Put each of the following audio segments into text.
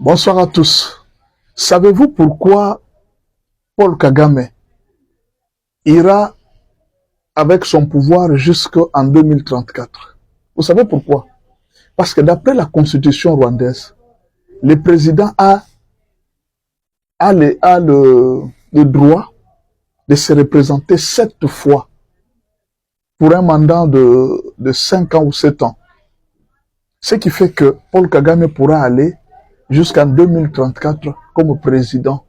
Bonsoir à tous. Savez-vous pourquoi Paul Kagame ira avec son pouvoir jusqu'en 2034? Vous savez pourquoi? Parce que d'après la constitution rwandaise, le président a le droit de se représenter 7 fois pour un mandat de 5 ans ou 7 ans. Ce qui fait que Paul Kagame pourra aller jusqu'en 2034 comme président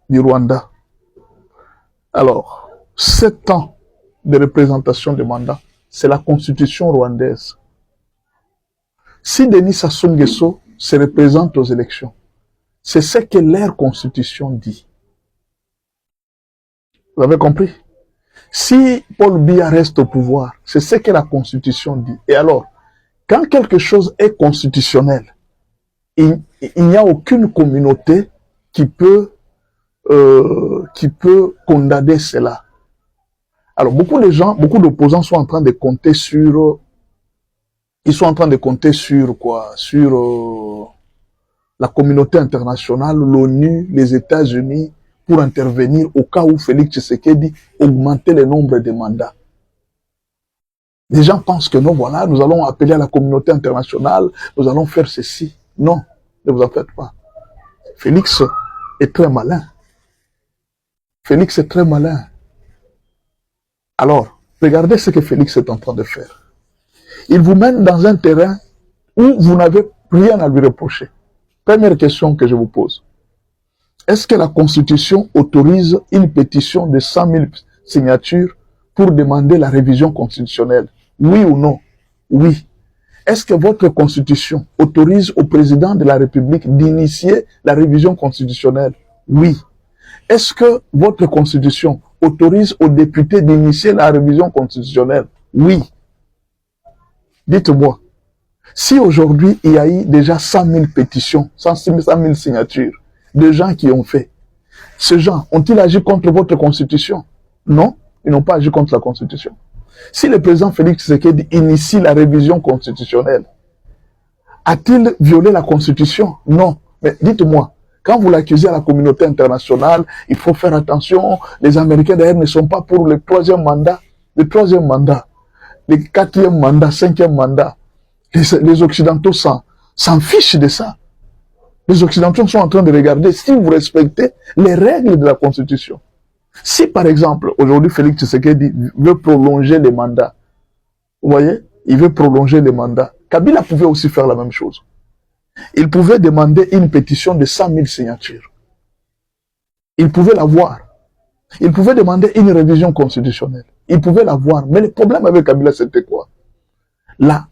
du Rwanda. Alors, 7 ans de représentation de mandat, c'est la constitution rwandaise. Si Denis Sassou Nguesso se représente aux élections, c'est ce que leur constitution dit. Vous avez compris? Si Paul Biya reste au pouvoir, c'est ce que la constitution dit. Et alors, quand quelque chose est constitutionnel, il n'y a aucune communauté qui peut condamner cela. Alors, beaucoup de gens, beaucoup d'opposants sont en train de compter sur... Ils sont en train de compter sur quoi? Sur la communauté internationale, l'ONU, les États-Unis, pour intervenir au cas où Félix Tshisekedi augmentait le nombre de mandats. Les gens pensent que non, voilà, nous allons appeler à la communauté internationale, nous allons faire ceci. Non, ne vous en faites pas. Félix est très malin. Félix est très malin. Alors, regardez ce que Félix est en train de faire. Il vous mène dans un terrain où vous n'avez rien à lui reprocher. Première question que je vous pose. Est-ce que la Constitution autorise une pétition de 100 000 signatures pour demander la révision constitutionnelle? Oui ou non? Oui. Est-ce que votre Constitution autorise au président de la République d'initier la révision constitutionnelle? Oui. Est-ce que votre Constitution autorise aux députés d'initier la révision constitutionnelle? Oui. Dites-moi, si aujourd'hui il y a eu déjà 100 000 pétitions, 100 000 signatures de gens qui ont fait, ces gens ont-ils agi contre votre Constitution? Non, ils n'ont pas agi contre la Constitution. Si le président Félix Tshisekedi initie la révision constitutionnelle, a-t-il violé la Constitution? Non. Mais dites-moi, quand vous l'accusez à la communauté internationale, il faut faire attention, les Américains d'ailleurs ne sont pas pour le 3e mandat, le 3e mandat, le 4e mandat, 5e mandat. Les Occidentaux s'en fichent de ça. Les Occidentaux sont en train de regarder si vous respectez les règles de la Constitution. Si par exemple, aujourd'hui Félix Tshisekedi veut prolonger les mandats, vous voyez, il veut prolonger les mandats, Kabila pouvait aussi faire la même chose. Il pouvait demander une pétition de 100 000 signatures. Il pouvait l'avoir. Il pouvait demander une révision constitutionnelle. Il pouvait l'avoir. Mais le problème avec Kabila, c'était quoi? La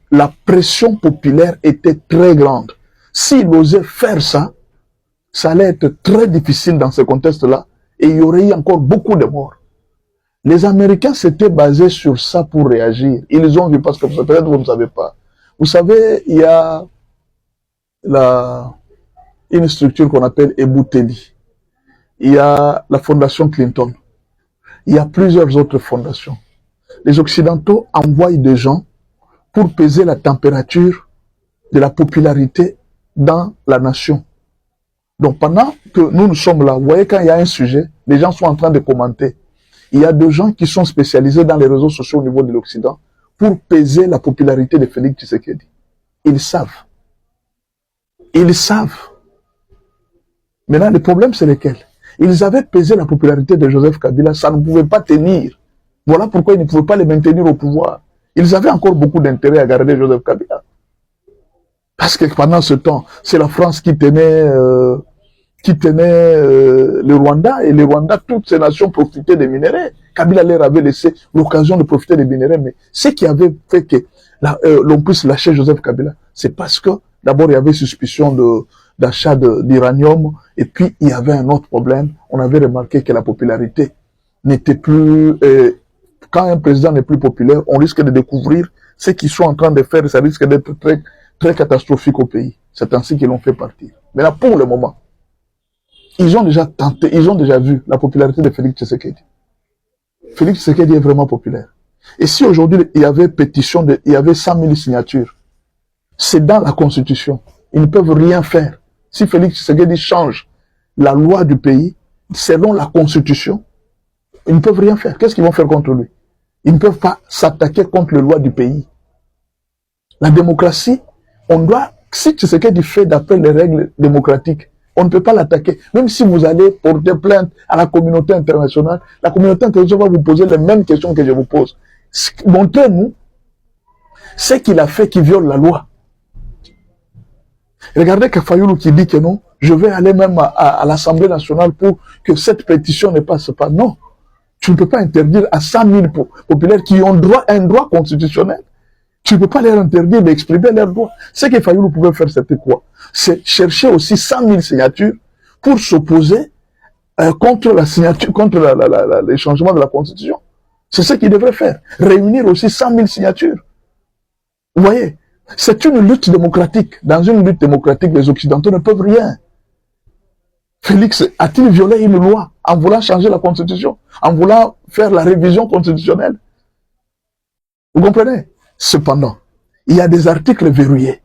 pression populaire était très grande. S'il osait faire ça, ça allait être très difficile dans ce contexte-là et il y aurait eu encore beaucoup de morts. Les Américains s'étaient basés sur ça pour réagir. Ils ont vu, parce que peut-être vous ne savez pas. Vous savez, il y a une structure qu'on appelle Ebouteli. Il y a la fondation Clinton. Il y a plusieurs autres fondations. Les Occidentaux envoient des gens pour peser la température de la popularité dans la nation. Donc pendant que nous sommes là, vous voyez, quand il y a un sujet, les gens sont en train de commenter. Il y a des gens qui sont spécialisés dans les réseaux sociaux au niveau de l'Occident pour peser la popularité de Félix Tshisekedi. Ils savent. Ils savent. Maintenant, le problème, c'est lequel? Ils avaient pesé la popularité de Joseph Kabila, ça ne pouvait pas tenir. Voilà pourquoi ils ne pouvaient pas les maintenir au pouvoir. Ils avaient encore beaucoup d'intérêt à garder Joseph Kabila. Parce que pendant ce temps, c'est la France qui tenait le Rwanda, et le Rwanda, toutes ces nations profitaient des minéraux. Kabila leur avait laissé l'occasion de profiter des minéraux, mais ce qui avait fait que l'on puisse lâcher Joseph Kabila, c'est parce que d'abord il y avait suspicion d'achat d'uranium, et puis il y avait un autre problème. On avait remarqué que la popularité n'était plus... quand un président n'est plus populaire, on risque de découvrir ce qu'ils sont en train de faire, et ça risque d'être très, très catastrophique au pays. C'est ainsi qu'ils l'ont fait partir. Mais là, pour le moment, ils ont déjà tenté, ils ont déjà vu la popularité de Félix Tshisekedi. Félix Tshisekedi est vraiment populaire. Et si aujourd'hui, il y avait il y avait 100 000 signatures, c'est dans la Constitution. Ils ne peuvent rien faire. si Félix Tshisekedi change la loi du pays selon la constitution, ils ne peuvent rien faire. Qu'est-ce qu'ils vont faire contre lui? Ils ne peuvent pas s'attaquer contre les lois du pays. La démocratie, on doit, si Tshisekedi fait d'après les règles démocratiques, on ne peut pas l'attaquer. Même si vous allez porter plainte à la communauté internationale, la communauté internationale va vous poser les mêmes questions que je vous pose. Montrez-nous ce qu'il a fait qui viole la loi. Regardez que Fayoulou qui dit que non, je vais aller même à l'Assemblée nationale pour que cette pétition ne passe pas. Non, tu ne peux pas interdire à 100 000 populaires qui ont un droit constitutionnel. Tu ne peux pas leur interdire d'exprimer leurs droits. Ce que Fayoulou pouvait faire, c'était quoi? C'est chercher aussi 100 000 signatures pour s'opposer contre la signature, contre les changements de la Constitution. C'est ce qu'il devrait faire. Réunir aussi 100 000 signatures. Vous voyez, c'est une lutte démocratique. Dans une lutte démocratique, les Occidentaux ne peuvent rien. Félix a-t-il violé une loi en voulant changer la Constitution, en voulant faire la révision constitutionnelle? Vous comprenez? Cependant, il y a des articles verrouillés.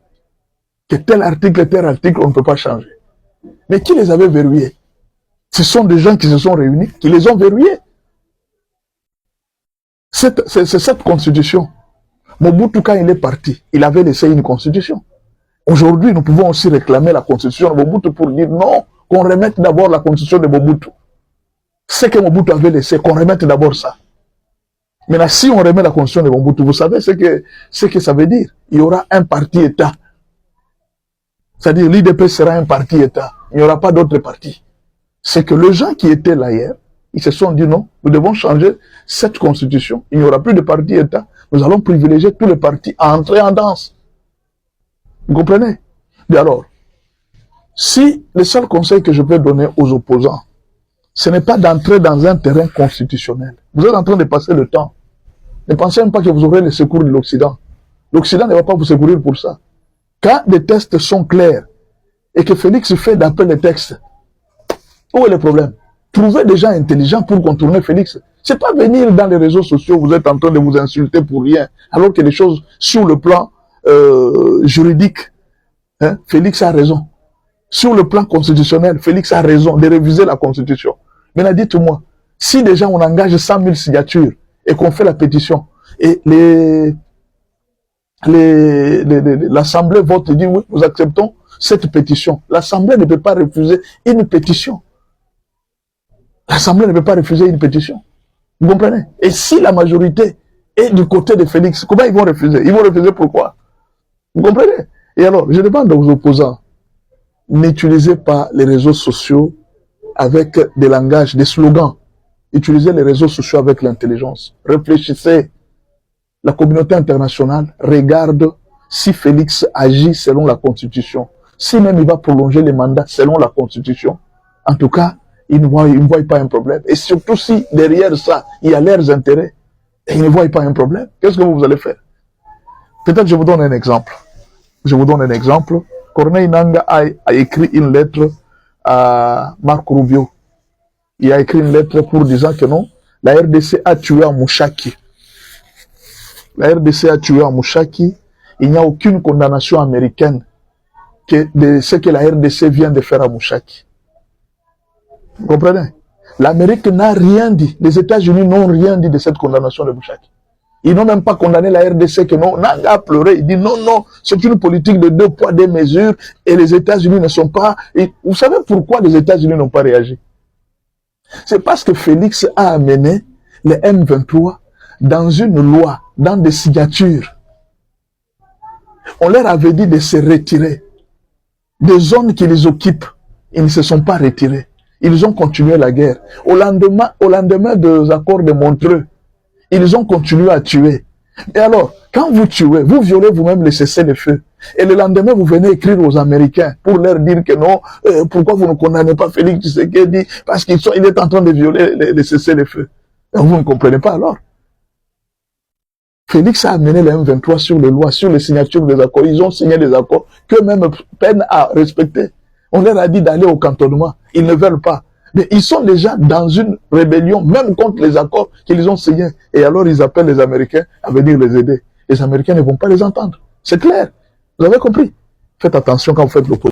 Que tel article, on ne peut pas changer. Mais qui les avait verrouillés? Ce sont des gens qui se sont réunis, qui les ont verrouillés. C'est cette constitution. Mobutu, quand il est parti, il avait laissé une constitution. Aujourd'hui, nous pouvons aussi réclamer la constitution de Mobutu pour dire non, qu'on remette d'abord la constitution de Mobutu. Ce que Mobutu avait laissé, qu'on remette d'abord ça. Maintenant, si on remet la constitution de Mobutu, vous savez ce que ça veut dire? Il y aura un parti-État. C'est-à-dire l'IDP sera un parti-État. Il n'y aura pas d'autres partis. C'est que les gens qui étaient là hier, ils se sont dit non, nous devons changer cette constitution. Il n'y aura plus de parti-État. Nous allons privilégier tous les partis à entrer en danse. Vous comprenez? Et alors, si le seul conseil que je peux donner aux opposants, ce n'est pas d'entrer dans un terrain constitutionnel. Vous êtes en train de passer le temps. Ne pensez même pas que vous aurez le secours de l'Occident. L'Occident ne va pas vous secourir pour ça. Quand des textes sont clairs et que Félix fait d'après les textes, où est le problème? Trouvez des gens intelligents pour contourner Félix. C'est pas venir dans les réseaux sociaux, vous êtes en train de vous insulter pour rien, alors que les choses sur le plan juridique, hein, Félix a raison. Sur le plan constitutionnel, Félix a raison de réviser la Constitution. Maintenant, dites-moi, si déjà on engage 100 000 signatures et qu'on fait la pétition, et l'Assemblée vote et dit oui, nous acceptons cette pétition. L'Assemblée ne peut pas refuser une pétition. L'Assemblée ne peut pas refuser une pétition. Vous comprenez? Et si la majorité est du côté de Félix, comment ils vont refuser? Ils vont refuser pourquoi? Vous comprenez? Et alors, je demande aux opposants, n'utilisez pas les réseaux sociaux avec des langages, des slogans. Utilisez les réseaux sociaux avec l'intelligence. Réfléchissez. La communauté internationale regarde si Félix agit selon la Constitution. Si même il va prolonger les mandats selon la Constitution, en tout cas, ils ne voient pas un problème. Et surtout si derrière ça, il y a leurs intérêts, et ils ne voient pas un problème, qu'est-ce que vous allez faire? Peut-être je vous donne un exemple. Je vous donne un exemple. Corneille Nangaa a écrit une lettre à Marco Rubio. Il a écrit une lettre pour disant que non, la RDC a tué à Mouchaki. La RDC a tué à Mouchaki. Il n'y a aucune condamnation américaine de ce que la RDC vient de faire à Mouchaki. Vous comprenez? L'Amérique n'a rien dit. Les États-Unis n'ont rien dit de cette condamnation de Mouchaki. Ils n'ont même pas condamné la RDC que non. Nangaa a pleuré. Il dit non, non, c'est une politique de 2 poids, 2 mesures et les États-Unis ne sont pas... Et vous savez pourquoi les États-Unis n'ont pas réagi? C'est parce que Félix a amené les M23 dans une loi, dans des signatures. On leur avait dit de se retirer. Des zones qui les occupent, ils ne se sont pas retirés. Ils ont continué la guerre. Au lendemain des accords de Montreux, ils ont continué à tuer. Et alors, quand vous tuez, vous violez vous-même les cessez-le-feu. Et le lendemain, vous venez écrire aux Américains pour leur dire que non, pourquoi vous ne condamnez pas Félix Tshisekedi? Parce qu'il est en train de violer les cessez-le-feu. Vous ne comprenez pas alors? Félix a amené les M23 sur les lois, sur les signatures des accords. Ils ont signé des accords qu'eux-mêmes peinent à respecter. On leur a dit d'aller au cantonnement. Ils ne veulent pas. Mais ils sont déjà dans une rébellion, même contre les accords qu'ils ont signés. Et alors ils appellent les Américains à venir les aider. Les Américains ne vont pas les entendre. C'est clair. Vous avez compris? Faites attention quand vous faites l'opposition.